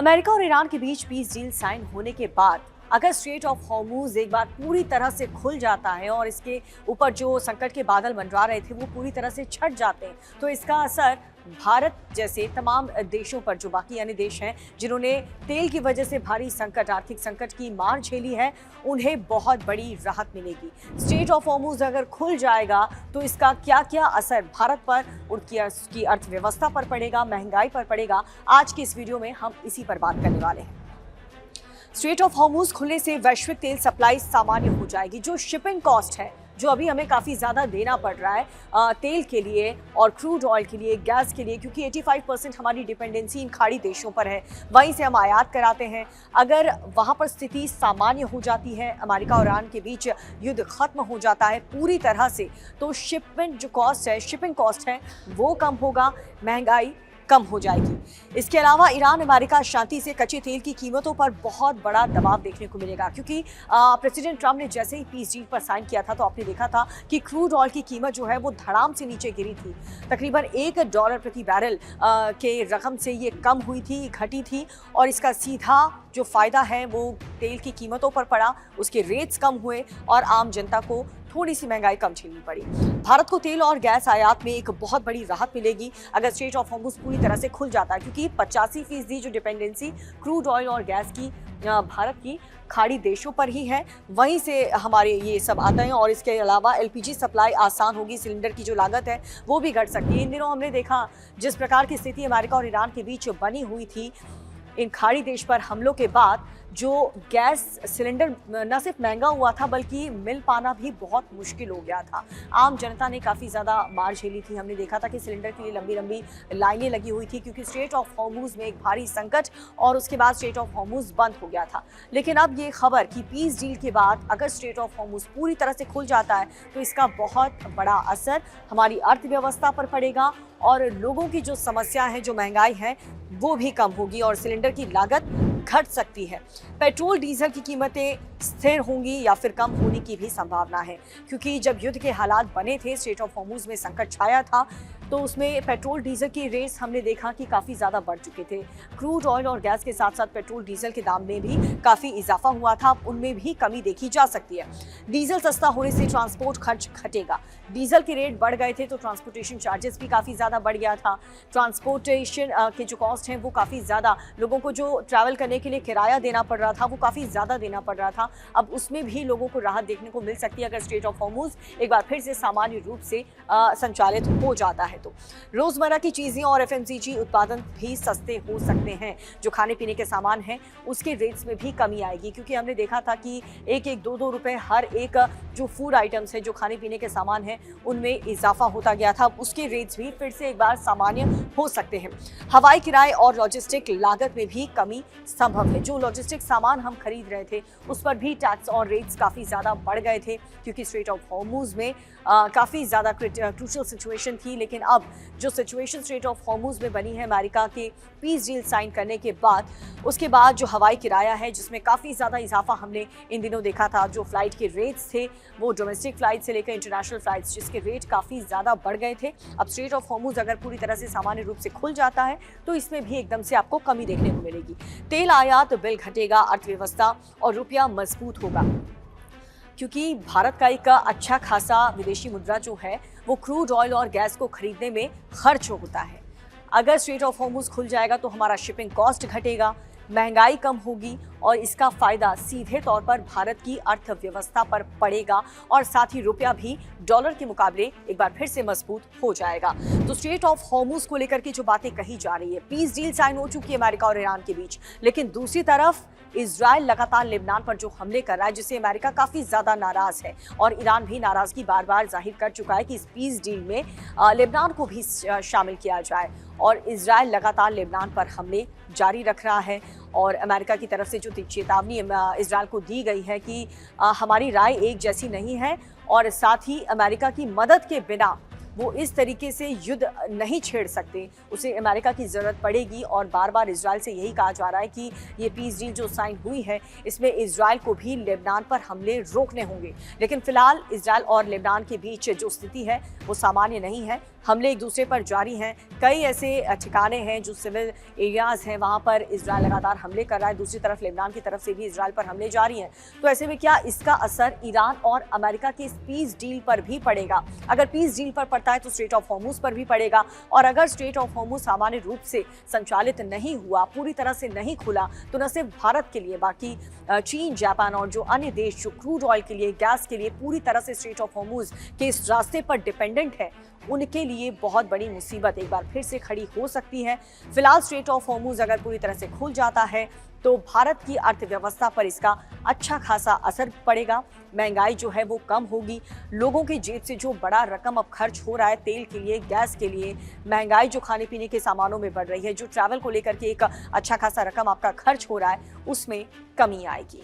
America और Iran के बीच peace deal sign होने के बाद अगर स्ट्रेट ऑफ हॉर्मूज एक बार पूरी तरह से खुल जाता है और इसके ऊपर जो संकट के बादल मंडरा रहे थे वो पूरी तरह से छट जाते हैं तो इसका असर भारत जैसे तमाम देशों पर, जो बाकी अन्य देश हैं जिन्होंने तेल की वजह से भारी संकट, आर्थिक संकट की मार झेली है, उन्हें बहुत बड़ी राहत मिलेगी। स्ट्रेट ऑफ हॉर्मूज अगर खुल जाएगा तो इसका क्या क्या असर भारत पर, उसकी अर्थव्यवस्था पर पड़ेगा, महंगाई पर पड़ेगा, आज की इस वीडियो में हम इसी पर बात करने वाले हैं। स्ट्रेट ऑफ हॉर्मूज खुलने से वैश्विक तेल सप्लाई सामान्य हो जाएगी। जो शिपिंग कॉस्ट है, जो अभी हमें काफ़ी ज़्यादा देना पड़ रहा है तेल के लिए और क्रूड ऑयल के लिए, गैस के लिए, क्योंकि 85% हमारी डिपेंडेंसी इन खाड़ी देशों पर है, वहीं से हम आयात कराते हैं। अगर वहाँ पर स्थिति सामान्य हो जाती है, अमेरिका और ईरान के बीच युद्ध खत्म हो जाता है पूरी तरह से, तो शिपमेंट जो कॉस्ट है, शिपिंग कॉस्ट है, वो कम होगा, महंगाई कम हो जाएगी। इसके अलावा ईरान अमेरिका शांति से कच्चे तेल की कीमतों पर बहुत बड़ा दबाव देखने को मिलेगा, क्योंकि प्रेसिडेंट ट्रंप ने जैसे ही पीस डील पर साइन किया था तो आपने देखा था कि क्रूड ऑयल की कीमत जो है वो धड़ाम से नीचे गिरी थी। तकरीबन $1 प्रति बैरल के रकम से ये कम हुई थी, घटी थी, और इसका सीधा जो फ़ायदा है वो तेल की कीमतों पर पड़ा, उसके रेट्स कम हुए और आम जनता को थोड़ी सी महंगाई कम झेलनी पड़ी। भारत को तेल और गैस आयात में एक बहुत बड़ी राहत मिलेगी अगर स्ट्रेट ऑफ हॉर्मूज पूरी तरह से खुल जाता है, क्योंकि 85% जो डिपेंडेंसी क्रूड ऑयल और गैस की भारत की खाड़ी देशों पर ही है, वहीं से हमारे ये सब आता है। और इसके अलावा एलपीजी सप्लाई आसान होगी, सिलेंडर की जो लागत है वो भी घट सकती है। इन दिनों हमने देखा जिस प्रकार की स्थिति अमेरिका और ईरान के बीच बनी हुई थी इन खाड़ी देश पर हमलों के बाद, जो गैस सिलेंडर न सिर्फ महंगा हुआ था बल्कि मिल पाना भी बहुत मुश्किल हो गया था। आम जनता ने काफ़ी ज़्यादा मार झेली थी। हमने देखा था कि सिलेंडर के लिए लंबी लंबी लाइनें लगी हुई थी, क्योंकि स्ट्रेट ऑफ हॉर्मूज में एक भारी संकट और उसके बाद स्ट्रेट ऑफ हॉर्मूज बंद हो गया था। लेकिन अब ये खबर कि पीस डील के बाद अगर स्ट्रेट ऑफ हॉर्मूज पूरी तरह से खुल जाता है तो इसका बहुत बड़ा असर हमारी अर्थव्यवस्था पर पड़ेगा और लोगों की जो समस्या है, जो महंगाई है, वो भी कम होगी और सिलेंडर की लागत घट सकती है। पेट्रोल डीजल की कीमतें स्थिर होंगी या फिर कम होने की भी संभावना है, क्योंकि जब युद्ध के हालात बने थे, स्ट्रेट ऑफ हॉर्मूज में संकट छाया था, तो उसमें पेट्रोल डीजल की रेट्स हमने देखा कि काफ़ी ज़्यादा बढ़ चुके थे। क्रूड ऑयल और गैस के साथ साथ पेट्रोल डीजल के दाम में भी काफ़ी इजाफा हुआ था, अब उनमें भी कमी देखी जा सकती है। डीजल सस्ता होने से ट्रांसपोर्ट खर्च घटेगा। डीजल के रेट बढ़ गए थे तो ट्रांसपोर्टेशन चार्जेस भी काफ़ी ज़्यादा बढ़ गया था। ट्रांसपोर्टेशन के जो कॉस्ट हैं वो काफ़ी ज़्यादा, लोगों को जो ट्रैवल करने के लिए किराया देना पड़ रहा था वो काफ़ी ज़्यादा देना पड़ रहा था, अब उसमें भी लोगों को राहत देखने को मिल सकती है अगर स्ट्रेट ऑफ हॉर्मूज एक बार फिर से सामान्य रूप से संचालित हो जाता है। तो रोजमर्रा की चीजें और एफएमसीजी उत्पादन भी सस्ते हो सकते हैं। जो खाने पीने के सामान हैं उसके रेट्स में भी कमी आएगी, क्योंकि हमने देखा था कि एक दो रुपए हर एक जो फूड आइटम्स है, जो खाने पीने के सामान हैं, उनमें इजाफा होता गया था। उसके रेट्स भी फिर से एक बार सामान्य हो सकते हैं। हवाई किराए और लॉजिस्टिक लागत में भी कमी संभव है। जो लॉजिस्टिक सामान हम खरीद रहे थे उस पर भी टैक्स और रेट्स काफ़ी ज़्यादा बढ़ गए थे, क्योंकि स्ट्रेट ऑफ हॉर्मूज में काफ़ी ज़्यादा क्रूशियल सिचुएशन थी। लेकिन अब जो सिचुएशन स्ट्रेट ऑफ हॉर्मूज में बनी है अमेरिका के पीस डील साइन करने के बाद, उसके बाद जो हवाई किराया है जिसमें काफ़ी ज़्यादा इजाफा हमने इन दिनों देखा था, जो फ्लाइट के रेट्स थे वो डोमेस्टिक फ़्लाइट से लेकर इंटरनेशनल फ़्लाइट्स, जिसके रेट काफ़ी ज़्यादा बढ़ गए थे। अब स्ट्रेट ऑफ हॉर्मूज अगर पूरी तरह से सामान्य रूप से खुल जाता है तो इसमें भी एकदम से आपको कमी देखने को मिलेगी। तेल आयात बिल घटेगा, अर्थव्यवस्था और रुपया मजबूत होगा, क्योंकि भारत का एक अच्छा खासा विदेशी मुद्रा जो है वो क्रूड ऑयल और गैस को खरीदने में खर्च होता है। अगर स्ट्रेट ऑफ हॉर्मूज खुल जाएगा तो हमारा शिपिंग कॉस्ट घटेगा, महंगाई कम होगी और इसका फायदा सीधे तौर पर भारत की अर्थव्यवस्था पर पड़ेगा और साथ ही रुपया भी डॉलर के मुकाबले एक बार फिर से मजबूत हो जाएगा। तो स्ट्रेट ऑफ हॉर्मूज को लेकर के जो बातें कही जा रही है, पीस डील साइन हो चुकी है अमेरिका और ईरान के बीच, लेकिन दूसरी तरफ इजराइल लगातार लेबनान पर जो हमले कर रहा है, जिससे अमेरिका काफी ज्यादा नाराज है और ईरान भी नाराजगी बार बार जाहिर कर चुका है कि इस पीस डील में लेबनान को भी शामिल किया जाए। और इजराइल लगातार लेबनान पर हमले जारी रख रहा है और अमेरिका की तरफ से जो चेतावनी इजराइल को दी गई है कि हमारी राय एक जैसी नहीं है और साथ ही अमेरिका की मदद के बिना वो इस तरीके से युद्ध नहीं छेड़ सकते, उसे अमेरिका की ज़रूरत पड़ेगी। और बार बार इजराइल से यही कहा जा रहा है कि ये पीस डील जो साइन हुई है इसमें इजराइल को भी लेबनान पर हमले रोकने होंगे। लेकिन फिलहाल इजराइल और लेबनान के बीच जो स्थिति है वो सामान्य नहीं है। हमले एक दूसरे पर जारी हैं। कई ऐसे ठिकाने हैं जो सिविल एरियाज़ हैं, वहाँ पर इजराइल लगातार हमले कर रहा है। दूसरी तरफ लेबनान की तरफ से भी इजराइल पर हमले जारी हैं। तो ऐसे में क्या इसका असर ईरान और अमेरिका के इस पीस डील पर भी पड़ेगा? अगर पीस डील पर पड़ता है तो स्ट्रेट ऑफ हॉर्मुज़ पर भी पड़ेगा। और अगर स्ट्रेट ऑफ हॉर्मुज़ सामान्य रूप से संचालित नहीं हुआ, पूरी तरह से नहीं खुला, तो न सिर्फ भारत के लिए, बाकी चीन, जापान और जो अन्य देश जो क्रूड ऑयल के लिए, गैस के लिए पूरी तरह से स्ट्रेट ऑफ हॉर्मुज़ के इस रास्ते पर डिपेंडेंट है, उनके लिए बहुत बड़ी मुसीबत एक बार फिर से खड़ी हो सकती है। फिलहाल स्ट्रेट ऑफ हॉर्मुज़ अगर पूरी तरह से खुल जाता है तो भारत की अर्थव्यवस्था पर इसका अच्छा खासा असर पड़ेगा। महंगाई जो है वो कम होगी। लोगों की जेब से जो बड़ा रकम अब खर्च हो रहा है तेल के लिए, गैस के लिए, महंगाई जो खाने पीने के सामानों में बढ़ रही है, जो ट्रैवल को लेकर के एक अच्छा खासा रकम आपका खर्च हो रहा है, उसमें कमी आएगी।